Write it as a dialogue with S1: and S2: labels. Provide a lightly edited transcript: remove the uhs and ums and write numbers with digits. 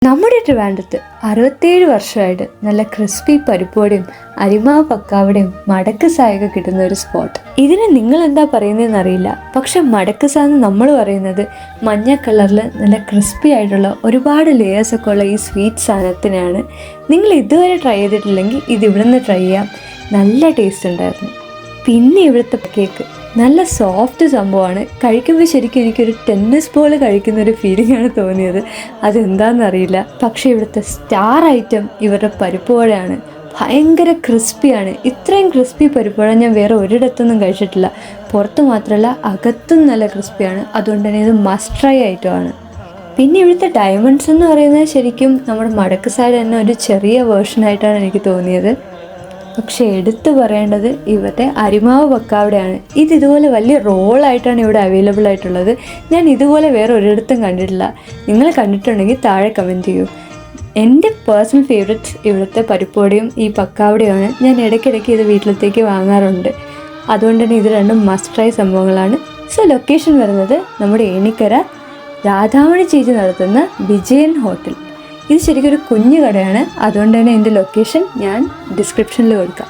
S1: നമ്മുടെ ട്രിവാൻഡ്രത്ത് 67 വർഷമായിട്ട് നല്ല ക്രിസ്പി പരിപ്പോടെയും അരിമാവ് പക്കാവടയും മടക്കസായൊക്കെ കിട്ടുന്ന ഒരു സ്പോട്ട്. ഇതിന് നിങ്ങൾ എന്താ പറയുന്നതെന്ന് അറിയില്ല, പക്ഷെ മടക്കസാന്ന് നമ്മൾ പറയുന്നത് മഞ്ഞ കളറിൽ നല്ല ക്രിസ്പി ആയിട്ടുള്ള ഒരുപാട് ലെയേഴ്സൊക്കെ ഉള്ള ഈ സ്വീറ്റ് സാധനത്തിനാണ്. നിങ്ങൾ ഇതുവരെ ട്രൈ ചെയ്തിട്ടില്ലെങ്കിൽ ഇത് ഇവിടെ നിന്ന് ട്രൈ ചെയ്യാം. നല്ല ടേസ്റ്റ് ഉണ്ടായിരുന്നു. പിന്നെ ഇവിടുത്തെ കേക്ക് നല്ല സോഫ്റ്റ് സംഭവമാണ്. കഴിക്കുമ്പോൾ ശരിക്കും എനിക്കൊരു ടെന്നീസ് ബോൾ കഴിക്കുന്നൊരു ഫീലിംഗ് ആണ് തോന്നിയത്. അതെന്താണെന്നറിയില്ല. പക്ഷേ ഇവിടുത്തെ സ്റ്റാർ ഐറ്റം ഇവരുടെ പരിപ്പുവടയാണ്. ഭയങ്കര ക്രിസ്പിയാണ്. ഇത്രയും ക്രിസ്പി പരിപ്പുവട ഞാൻ വേറെ ഒരിടത്തൊന്നും കഴിച്ചിട്ടില്ല. പുറത്ത് മാത്രമല്ല അകത്തും നല്ല ക്രിസ്പിയാണ്. അതുകൊണ്ട് തന്നെ ഇത് മസ്റ്റ് ട്രൈ ഐറ്റമാണ്. പിന്നെ ഇവിടുത്തെ ഡയമണ്ട്സ് എന്ന് പറയുന്നത് ശരിക്കും നമ്മുടെ മടക്കസായുടെ തന്നെ ഒരു ചെറിയ വേർഷനായിട്ടാണ് എനിക്ക് തോന്നിയത്. പക്ഷെ എടുത്തു പറയേണ്ടത് ഇവരുടെ അരിമാവ് പക്കാവടയാണ്. ഇതുപോലെ വലിയ റോളായിട്ടാണ് ഇവിടെ അവൈലബിൾ ആയിട്ടുള്ളത്. ഞാൻ ഇതുപോലെ വേറെ ഒരിടത്തും കണ്ടിട്ടില്ല. നിങ്ങൾ കണ്ടിട്ടുണ്ടെങ്കിൽ താഴെ കമൻറ്റ് ചെയ്യൂ. എൻ്റെ പേഴ്സണൽ ഫേവറേറ്റ്സ് ഇവിടുത്തെ പരിപ്പുവടയും ഈ പക്കാവടയുമാണ്. ഞാൻ ഇടയ്ക്കിടയ്ക്ക് ഇത് വീട്ടിലത്തേക്ക് വാങ്ങാറുണ്ട്. അതുകൊണ്ട് തന്നെ ഇത് രണ്ടും മസ്റ്റ് ട്രൈ സംഭവങ്ങളാണ്. സോ ലൊക്കേഷൻ വരുന്നത് നമ്മുടെ ഏണിക്കര രാധാമണി ചേച്ചി നടത്തുന്ന വിജയൻ ഹോട്ടൽ. ഇത് ശരിക്കും ഒരു കുഞ്ഞു കടയാണ്. അതുകൊണ്ട് തന്നെ എൻ്റെ ലൊക്കേഷൻ ഞാൻ ഡിസ്ക്രിപ്ഷനിൽ കൊടുക്കാം.